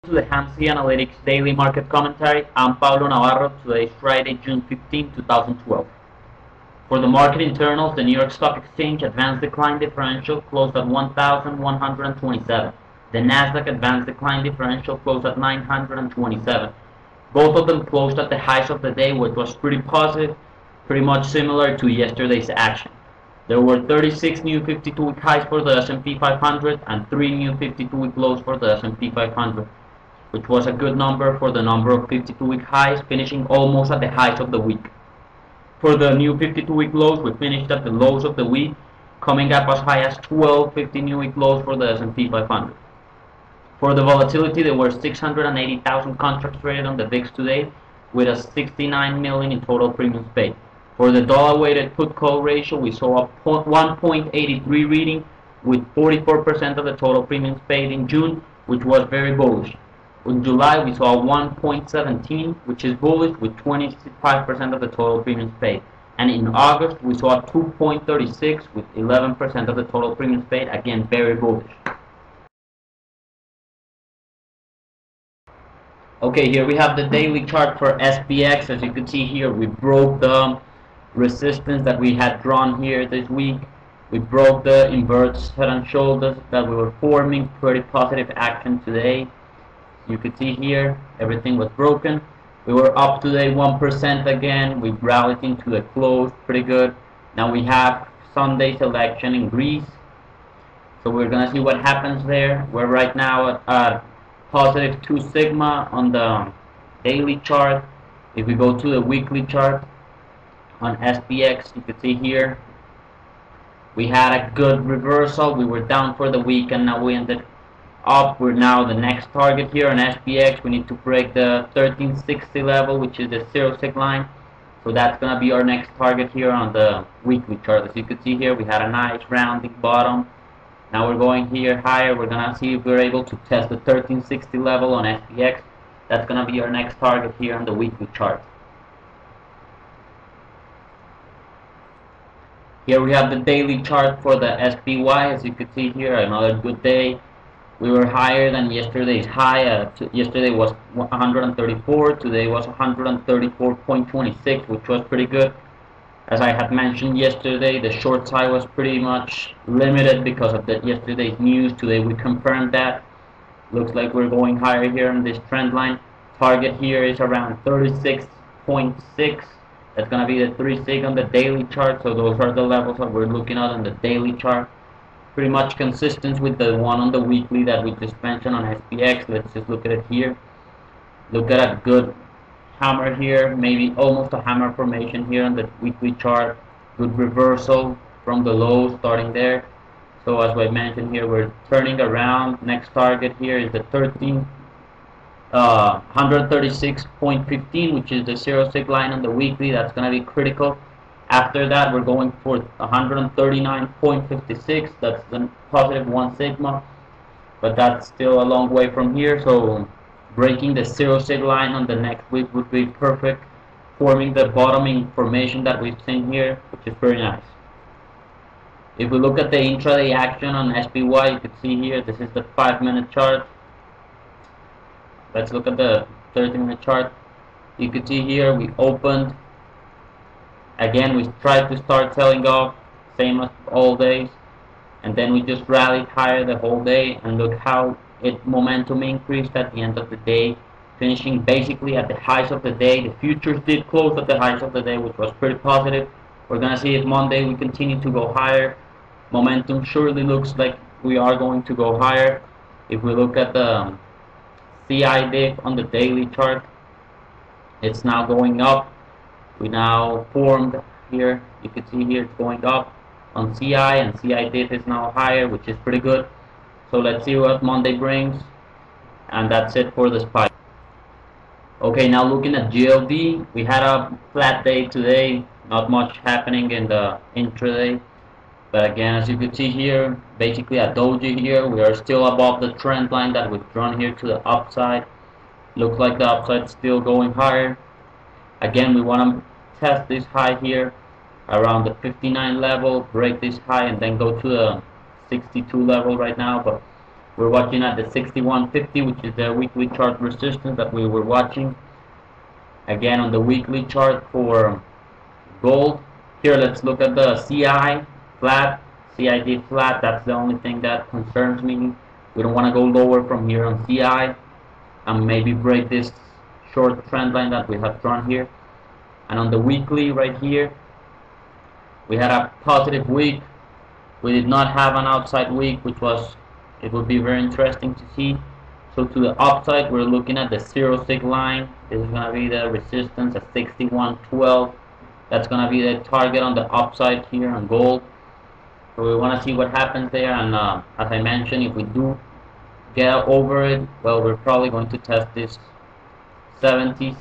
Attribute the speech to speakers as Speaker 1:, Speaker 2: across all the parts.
Speaker 1: To the Hamsi Analytics Daily Market Commentary. I'm Pablo Navarro. Today is Friday, June 15, 2012. For the market internals, the New York Stock Exchange advanced decline differential closed at 1,127. The Nasdaq advanced decline differential closed at 927. Both of them closed at the highs of the day, which was pretty positive, pretty much similar to yesterday's action. There were 36 new 52-week highs for the S&P 500 and 3 new 52-week lows for the S&P 500. Which was a good number for the number of 52-week highs, finishing almost at the highs of the week. For the new 52-week lows, we finished at the lows of the week, coming up as high as 12 52-week lows for the S&P 500. For the volatility, there were 680,000 contracts traded on the VIX today, with a 69 million in total premiums paid. For the dollar-weighted put-call ratio, we saw a 1.83 reading, with 44% of the total premiums paid in June, which was very bullish. In July, we saw 1.17, which is bullish, with 25% of the total premiums paid. And in August, we saw 2.36, with 11% of the total premiums paid, again, very bullish. Okay, here we have the daily chart for SPX. As you can see here, we broke the resistance that we had drawn here this week. We broke the inverted head and shoulders that we were forming. Pretty positive action today. You can see here, everything was broken. We were up today 1% again. We rallied into the close pretty good. Now we have Sunday's election in Greece. So we're going to see what happens there. We're right now at positive 2 sigma on the daily chart. If we go to the weekly chart on SPX, you can see here, we had a good reversal. We were down for the week and now we ended up. We're now the next target here on SPX. We need to break the 1360 level, which is the 0 line. So that's going to be our next target here on the weekly chart. As you can see here, we had a nice rounding bottom. Now we're going here higher. We're going to see if we're able to test the 1360 level on SPX. That's going to be our next target here on the weekly chart. Here we have the daily chart for the SPY. As you can see here, another good day. We were higher than yesterday's high. Yesterday was 134. Today was 134.26, which was pretty good. As I had mentioned yesterday, the short side was pretty much limited because of yesterday's news. Today we confirmed that. Looks like we're going higher here on this trend line. Target here is around 36.6. That's going to be the 3 sig on the daily chart. So those are the levels that we're looking at on the daily chart. Pretty much consistent with the one on the weekly that we just mentioned on SPX. Let's just look at it here. Look at a good hammer here, maybe almost a hammer formation here on the weekly chart. Good reversal from the low starting there. So as I mentioned here, we're turning around. Next target here is the 136.15, which is the 0 sig line on the weekly. That's going to be critical. After that, we're going for 139.56. That's the positive 1 sigma, but that's still a long way from here. So breaking the 0 sig line on the next week would be perfect, forming the bottoming formation that we've seen here, which is very nice. If we look at the intraday action on SPY, you can see here, this is the 5-minute chart. Let's look at the 30-minute chart. You can see here, we opened. Again, we tried to start selling off, same as all days, and then we just rallied higher the whole day, and look how momentum increased at the end of the day, finishing basically at the highs of the day. The futures did close at the highs of the day, which was pretty positive. We're going to see if Monday we continue to go higher. Momentum surely looks like we are going to go higher. If we look at the CI dip on the daily chart, it's now going up. We now formed here, you can see here it's going up on CI, and CI dip is now higher, which is pretty good. So let's see what Monday brings, and that's it for the SPY. Okay, now looking at GLD, we had a flat day today, not much happening in the intraday. But again, as you can see here, basically a doji here, we are still above the trend line that we've drawn here to the upside. Looks like the upside is still going higher. Again, we want to test this high here around the 59 level, break this high, and then go to the 62 level right now. But We're watching at the 61.50, which is the weekly chart resistance that we were watching. Again, on the weekly chart for gold. Here, let's look at the CI flat, CID flat. That's the only thing that concerns me. We don't want to go lower from here on CI and maybe break this short trend line that we have drawn here. And on the weekly right here, we had a positive week. We did not have an outside week, which was, it would be very interesting to see. So to the upside, we're looking at the 0.6 line. This is going to be the resistance at 61.12. That's going to be the target on the upside here on gold. So we want to see what happens there. And as I mentioned, if we do get over it, well, we're probably going to test this 70s,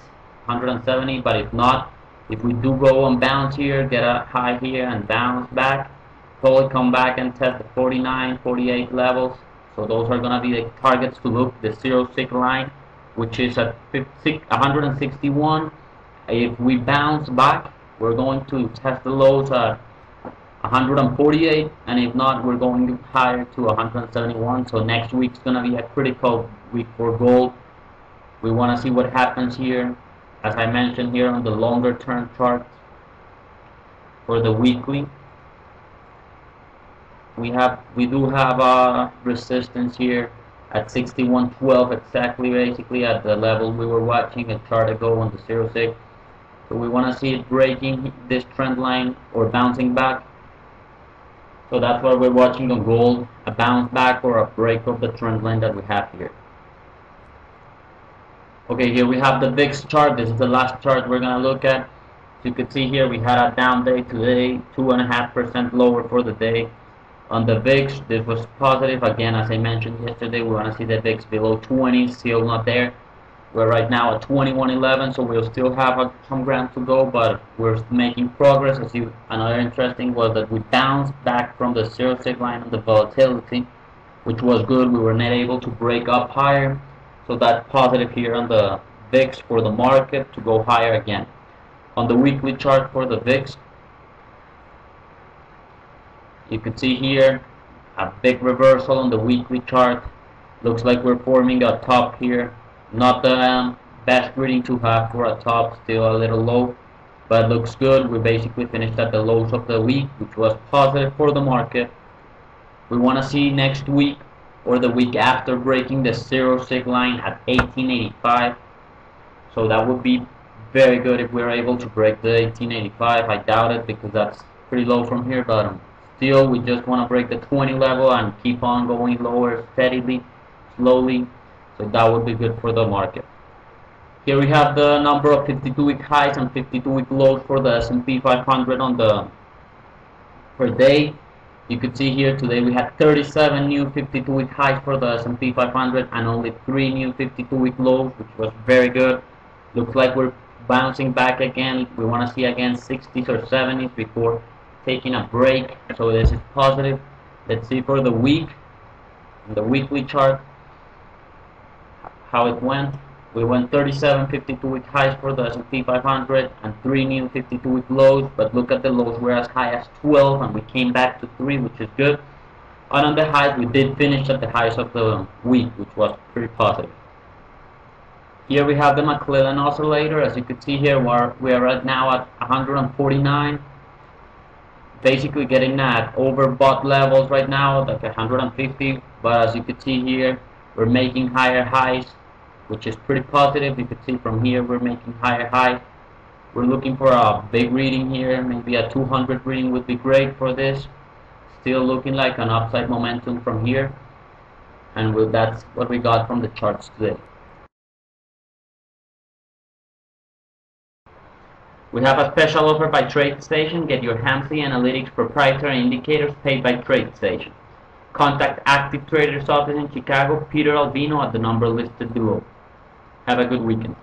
Speaker 1: 170. But if not, if we do go and bounce here, get a high here and bounce back, probably come back and test the 49, 48 levels. So those are going to be the targets to look. The 0.6 line, which is at 161. If we bounce back, we're going to test the lows at 148, and if not, we're going higher to 171. So next week's going to be a critical week for gold. We want to see what happens here. As I mentioned here on the longer term chart for the weekly, we do have a resistance here at 61.12 exactly, basically at the level we were watching a chart ago on the 0.6. So we want to see it breaking this trend line or bouncing back. So that's what we're watching on gold, a bounce back or a break of the trend line that we have here. Okay, here we have the VIX chart. This is the last chart we're going to look at. As you can see here, we had a down day today, 2.5% lower for the day. On the VIX, this was positive. Again, as I mentioned yesterday, we want to see the VIX below 20, still not there. We're right now at 21.11, so we'll still have some ground to go, but we're making progress. Another interesting was that we bounced back from the 0.6 line on the volatility, which was good. We were not able to break up higher, so that's positive here on the VIX for the market to go higher again. On the weekly chart for the VIX, you can see here a big reversal on the weekly chart. Looks like we're forming a top here. Not the best reading to have for a top, still a little low, but looks good. We basically finished at the lows of the week, which was positive for the market. We want to see next week or the week after breaking the 0.6 line at 1885. So that would be very good if we're able to break the 1885. I doubt it because that's pretty low from here, but still we just want to break the 20 level and keep on going lower steadily, slowly. So that would be good for the market. Here we have the number of 52-week highs and 52-week lows for the S&P 500 on the per day. You could see here today we had 37 new 52-week highs for the S&P 500 and only 3 new 52-week lows, which was very good. Looks like we're bouncing back again. We want to see again 60s or 70s before taking a break. So this is positive. Let's see for the week, on the weekly chart, how it went. We went 37 52-week highs for the S&P 500 and 3 new 52-week lows, but look at the lows, we're as high as 12 and we came back to 3, which is good. And on the highs, we did finish at the highs of the week, which was pretty positive. Here we have the Mcclellan Oscillator. As you can see here, we are right now at 149, basically getting at overbought levels right now, like 150, but as you can see here, we're making higher highs, which is pretty positive. You can see from here we're making higher highs. We're looking for a big reading here. Maybe a 200 reading would be great for this. Still looking like an upside momentum from here. And that's what we got from the charts today. We have a special offer by TradeStation. Get your Hamsley Analytics proprietary indicators paid by TradeStation. Contact Active Traders office in Chicago, Peter Albino, at the number listed below. Have a good weekend.